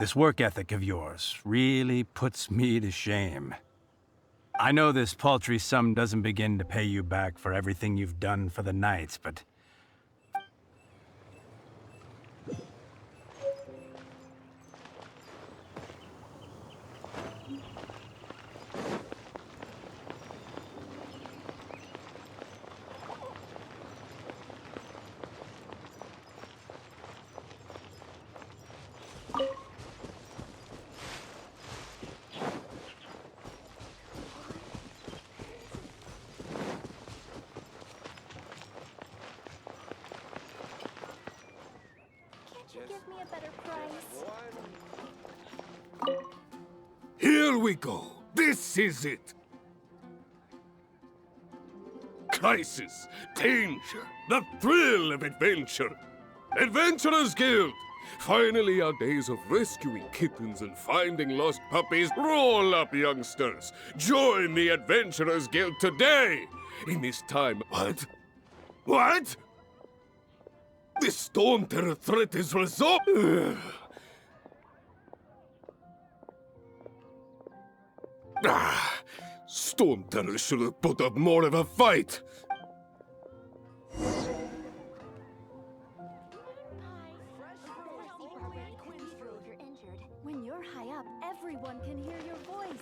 This work ethic of yours really puts me to shame. I know this paltry sum doesn't begin to pay you back for everything you've done for the Knights, but... Give me a better price. Here we go. This is it. Crisis, danger, the thrill of adventure. Adventurers Guild. Finally, our days of rescuing kittens and finding lost puppies roll up, youngsters. Join the Adventurers Guild today. In this time... What? What? The storm terror threat is resolved. Storm terror should have put up more of a fight. When you're high up, everyone can hear your voice.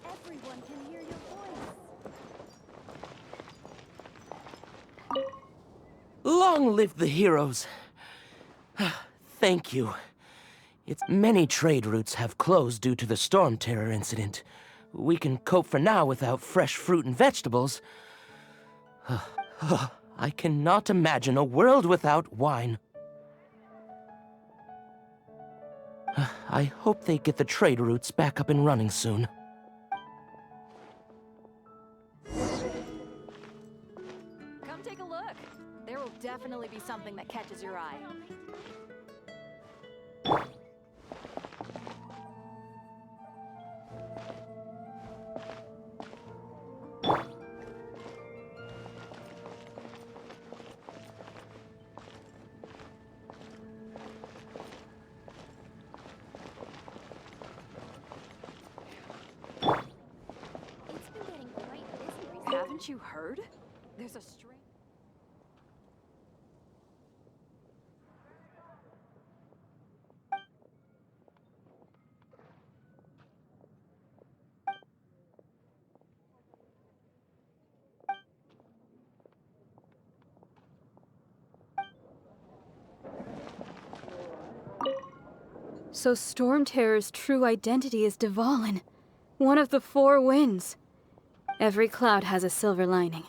Everyone can hear your voice. Long live the heroes. Thank you. It's many trade routes have closed due to the storm terror incident. We can cope for now without fresh fruit and vegetables. I cannot imagine a world without wine. I hope they get the trade routes back up and running soon. Come take a look. There will definitely be something that catches your eye. Haven't you heard? There's a string. So Storm Terror's true identity is Dvalin, one of the four winds. Every cloud has a silver lining.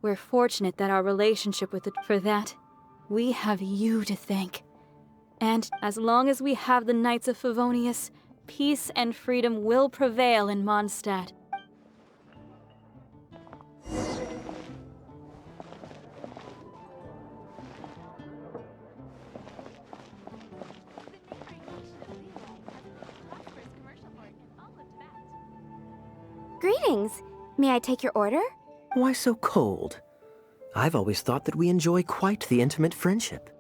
We're fortunate that our relationship with it, for that, we have you to thank. And as long as we have the Knights of Favonius, peace and freedom will prevail in Mondstadt. Greetings. May I take your order? Why so cold? I've always thought that we enjoy quite the intimate friendship.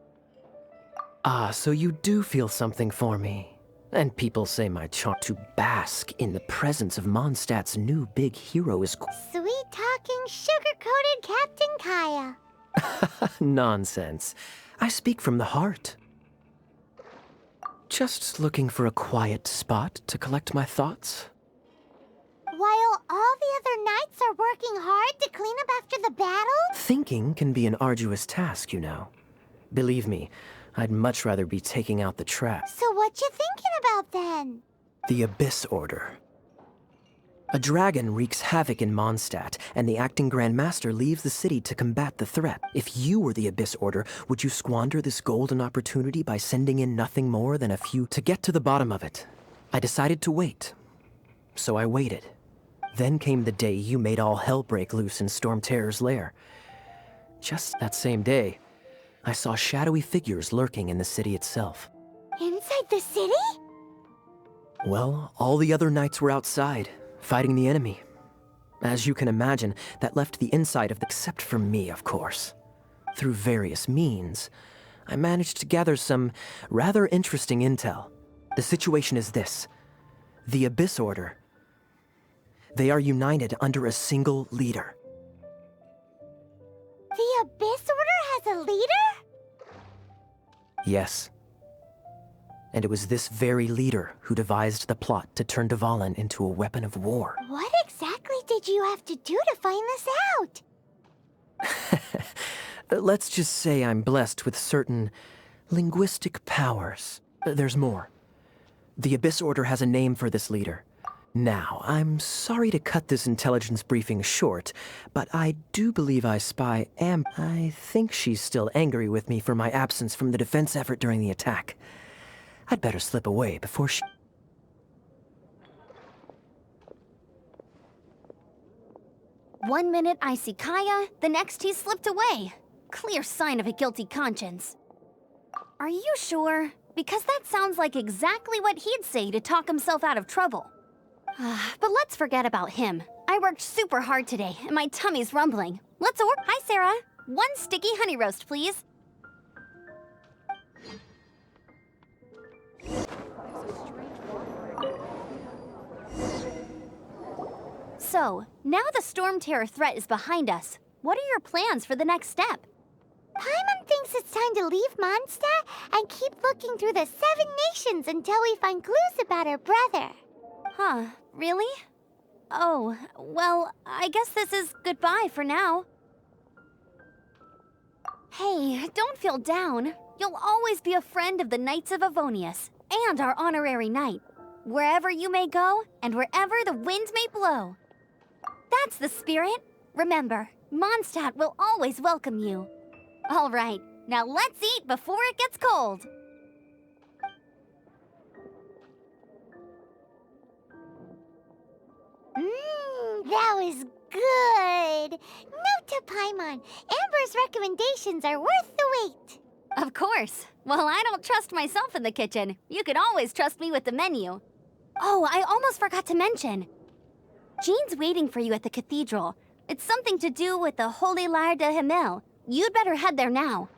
Ah, so you do feel something for me. And people say my charm to bask in the presence of Mondstadt's new big hero is Sweet-talking, sugar-coated Captain Kaya. nonsense. I speak from the heart. Just looking for a quiet spot to collect my thoughts. While all the other knights are working hard to clean up after the battle? Thinking can be an arduous task, you know. Believe me, I'd much rather be taking out the trash. So what you thinking about then? The Abyss Order. A dragon wreaks havoc in Mondstadt, and the acting Grand Master leaves the city to combat the threat. If you were the Abyss Order, would you squander this golden opportunity by sending in nothing more than a few? To get to the bottom of it, I decided to wait. So I waited. Then came the day you made all hell break loose in Storm Terror's lair. Just that same day, I saw shadowy figures lurking in the city itself. Inside the city? Well, all the other knights were outside, fighting the enemy. As you can imagine, that left the inside of the... except for me, of course. Through various means, I managed to gather some rather interesting intel. The situation is this. The Abyss Order. They are united under a single leader. The Abyss Order has a leader? Yes. And it was this very leader who devised the plot to turn Dvalin into a weapon of war. What exactly did you have to do to find this out? Let's just say I'm blessed with certain linguistic powers. There's more. The Abyss Order has a name for this leader. Now, I'm sorry to cut this intelligence briefing short, but I do believe I spy I think she's still angry with me for my absence from the defense effort during the attack. I'd better slip away before she... One minute I see Kaya, the next he slipped away. Clear sign of a guilty conscience. Are you sure? Because that sounds like exactly what he'd say to talk himself out of trouble. But let's forget about him. I worked super hard today, and my tummy's rumbling. Let's order. Hi, Sarah. One sticky honey roast, please. So, now the Storm Terror threat is behind us. What are your plans for the next step? Paimon thinks it's time to leave Mondstadt and keep looking through the 7 nations until we find clues about her brother. Huh, really? Oh, well, I guess this is goodbye for now. Hey, don't feel down. You'll always be a friend of the Knights of Avonius, and our honorary knight. Wherever you may go, and wherever the winds may blow. That's the spirit. Remember, Mondstadt will always welcome you. All right, now let's eat before it gets cold. That was good. Note to Paimon, Amber's recommendations are worth the wait. Of course. Well, I don't trust myself in the kitchen. You can always trust me with the menu. Oh, I almost forgot to mention. Jean's waiting for you at the cathedral. It's something to do with the Holy Lyre de Himmel. You'd better head there now.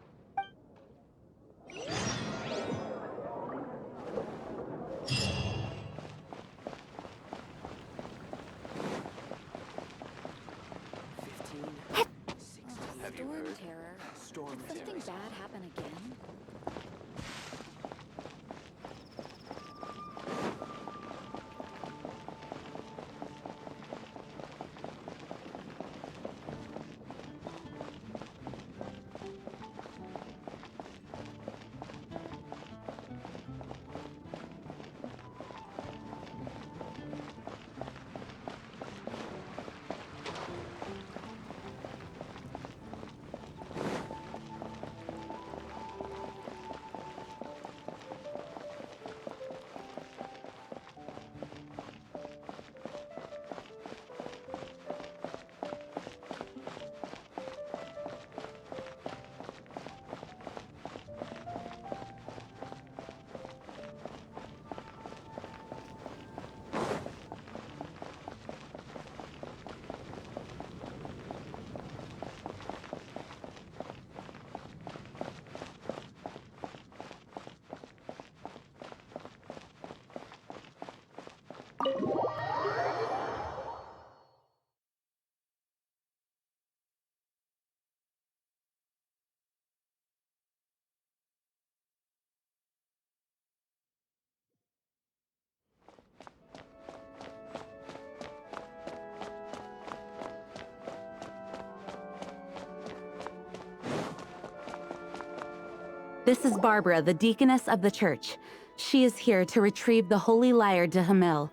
Storm terror. Did something bad happen again? This is Barbara, the deaconess of the church. She is here to retrieve the holy lyre de Hamil.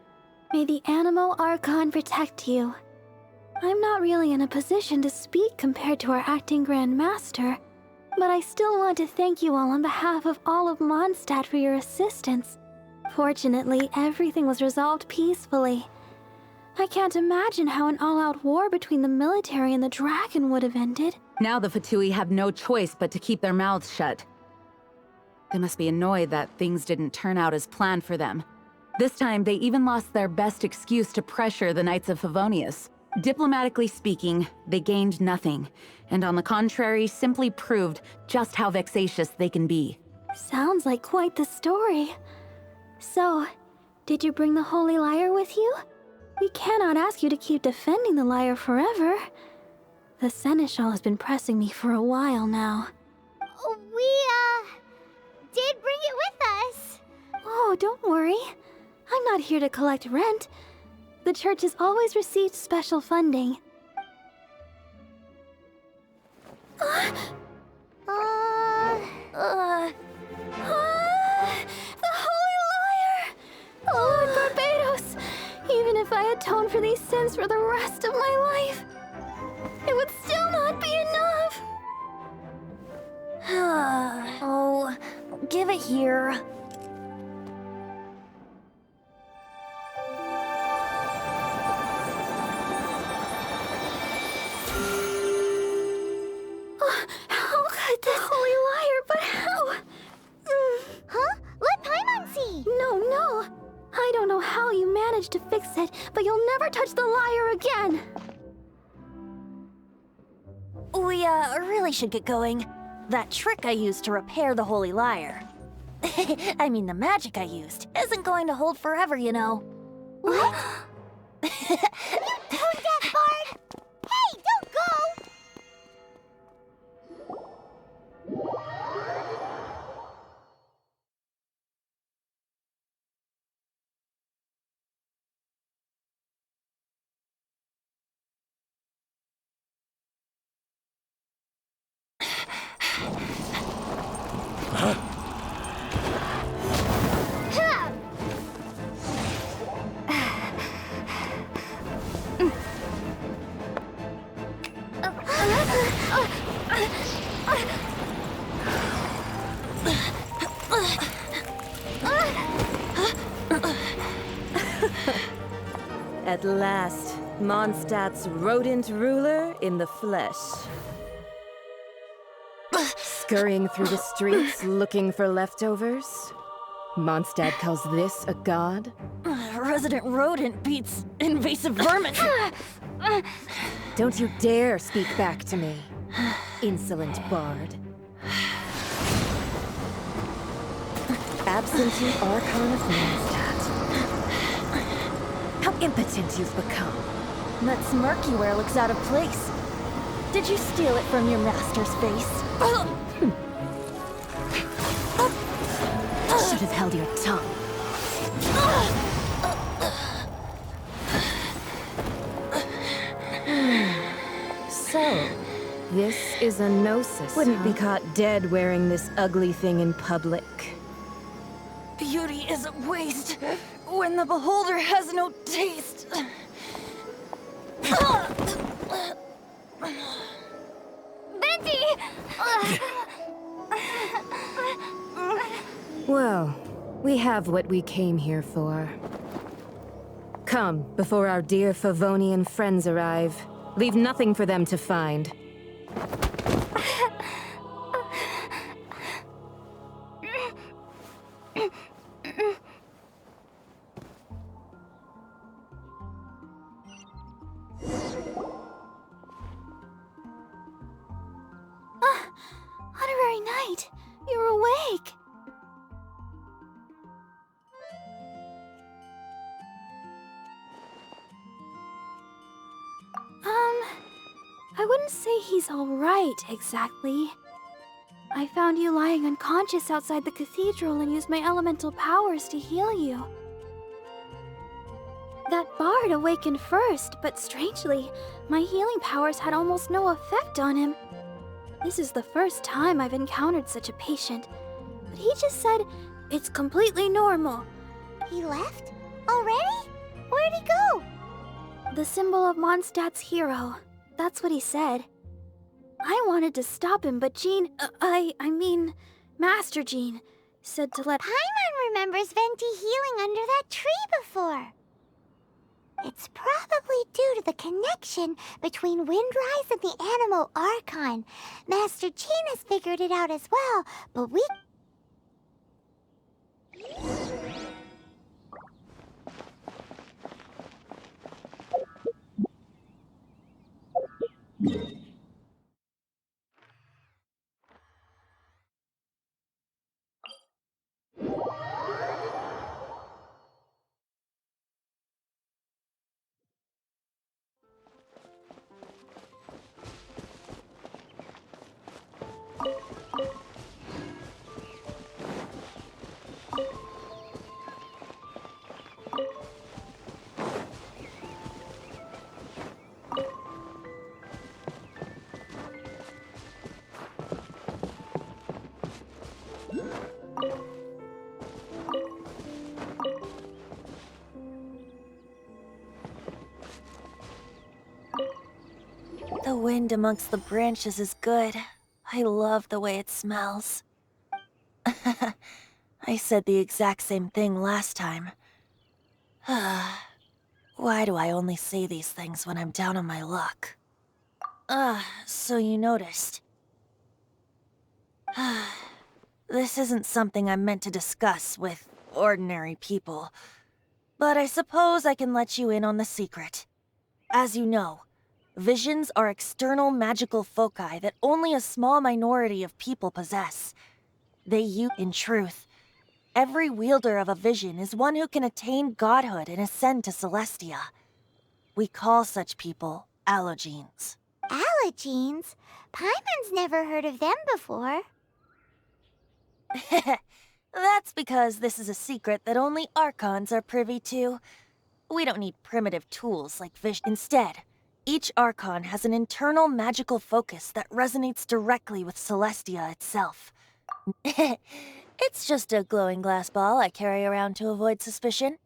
May the Animal Archon protect you. I'm not really in a position to speak compared to our acting Grand Master, but I still want to thank you all on behalf of all of Mondstadt for your assistance. Fortunately, everything was resolved peacefully. I can't imagine how an all-out war between the military and the dragon would have ended. Now the Fatui have no choice but to keep their mouths shut. They must be annoyed that things didn't turn out as planned for them. This time, they even lost their best excuse to pressure the Knights of Favonius. Diplomatically speaking, they gained nothing, and on the contrary, simply proved just how vexatious they can be. Sounds like quite the story. So, did you bring the holy lyre with you? We cannot ask you to keep defending the lyre forever. The Seneschal has been pressing me for a while now. We, did bring it with us. Oh, don't worry. I'm not here to collect rent. The church has always received special funding. The holy lyre! Lord Barbados! Even if I atoned for these sins for the rest of my life, it would still not be enough! Oh, give it here. How could this holy lyre, but how? Huh? Let Paimon see. No. I don't know how you managed to fix it, but you'll never touch the lyre again. We, really should get going. That trick I used to repair the holy lyre. I mean, the magic I used isn't going to hold forever, you know. What? You tone-deaf bard! Hey, don't go! At last, Mondstadt's rodent ruler in the flesh. Scurrying through the streets looking for leftovers? Mondstadt calls this a god? Resident rodent beats invasive vermin. Don't you dare speak back to me, insolent bard. Absentee Archon of Mondstadt. How impotent you've become. That smirk you wear looks out of place. Did you steal it from your master's face? Should have held your tongue. So, this is a gnosis. Wouldn't be caught dead wearing this ugly thing in public. Beauty is a waste when the beholder has no taste. Venti! Well, we have what we came here for. Come, before our dear Favonian friends arrive. Leave nothing for them to find. Honorary Knight, you're awake. I wouldn't say he's all right, exactly. I found you lying unconscious outside the cathedral and used my elemental powers to heal you. That bard awakened first, but strangely, my healing powers had almost no effect on him. This is the first time I've encountered such a patient, but he just said it's completely normal. He left? Already? Where'd he go? The symbol of Mondstadt's hero. That's what he said. I wanted to stop him, but Jean, I mean, Master Jean, said to let... Paimon remembers Venti healing under that tree before. It's probably due to the connection between Windrise and the Animal Archon. Master Jean has figured it out as well, but we... The wind amongst the branches is good. I love the way it smells. I said the exact same thing last time. Why do I only say these things when I'm down on my luck? So you noticed. This isn't something I'm meant to discuss with ordinary people, but I suppose I can let you in on the secret. As you know, visions are external magical foci that only a small minority of people possess. In truth, every wielder of a vision is one who can attain godhood and ascend to Celestia. We call such people allogenes. Allogenes? Paimon's never heard of them before. That's because this is a secret that only Archons are privy to. We don't need primitive tools like vision. Instead, each Archon has an internal magical focus that resonates directly with Celestia itself. It's just a glowing glass ball I carry around to avoid suspicion.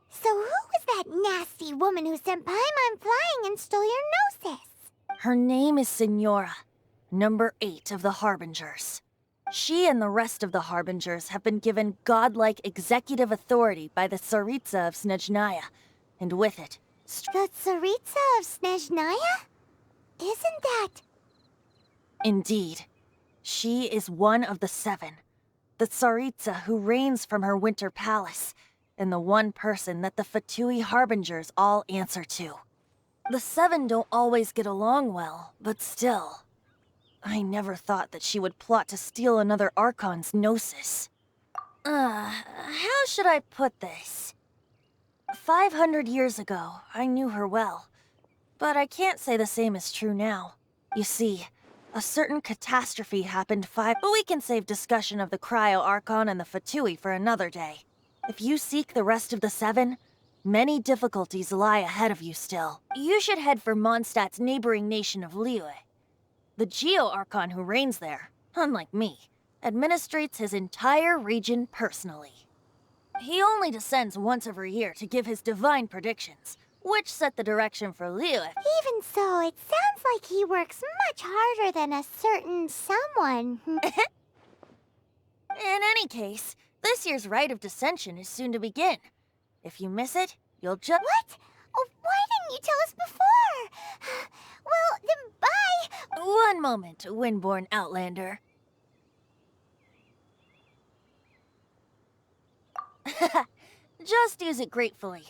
So who was that nasty woman who sent Paimon flying and stole your gnosis? Her name is Signora, number 8 of the Harbingers. She and the rest of the Harbingers have been given godlike executive authority by the Tsaritsa of Snezhnaya, and with it, The Tsaritsa of Snezhnaya? Isn't that... Indeed. She is one of the 7, the Tsaritsa who reigns from her winter palace, and the one person that the Fatui Harbingers all answer to. The 7 don't always get along well, but still. I never thought that she would plot to steal another Archon's gnosis. How should I put this? 500 years ago, I knew her well. But I can't say the same is true now. You see, a certain catastrophe happened but we can save discussion of the Cryo-Archon and the Fatui for another day. If you seek the rest of the 7, many difficulties lie ahead of you still. You should head for Mondstadt's neighboring nation of Liyue. The Geo-Archon who reigns there, unlike me, administrates his entire region personally. He only descends once every year to give his divine predictions, which set the direction for Liyue. Even so, it sounds like he works much harder than a certain someone. In any case, this year's rite of descension is soon to begin. If you miss it, you'll just... What? Oh, why didn't you tell us before? Well, then bye! One moment, Windborn Outlander. Just use it gratefully.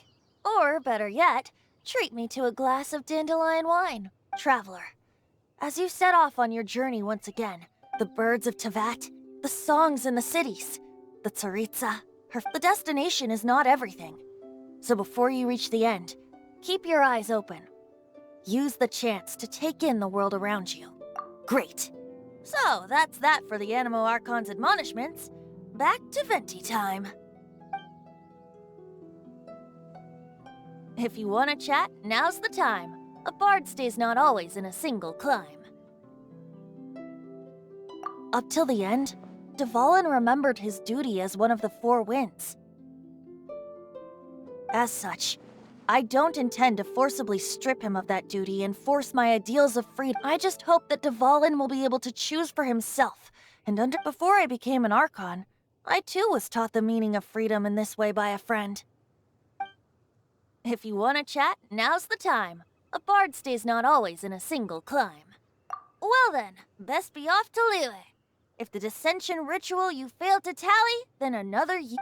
Or, better yet, treat me to a glass of dandelion wine. Traveler, as you set off on your journey once again, the birds of Tevat, the songs in the cities, the Tsaritsa, the destination is not everything. So before you reach the end, keep your eyes open. Use the chance to take in the world around you. Great. So, that's that for the Animo Archon's admonishments. Back to Venti time. If you want to chat, now's the time. A bard stays not always in a single climb. Up till the end, Dvalin remembered his duty as one of the Four Winds. As such, I don't intend to forcibly strip him of that duty and force my ideals of freedom. I just hope that Dvalin will be able to choose for himself. And before I became an Archon, I too was taught the meaning of freedom in this way by a friend. If you want to chat, now's the time. A bard stays not always in a single climb. Well then, best be off to Liyue. If the dissension ritual you failed to tally, then another year.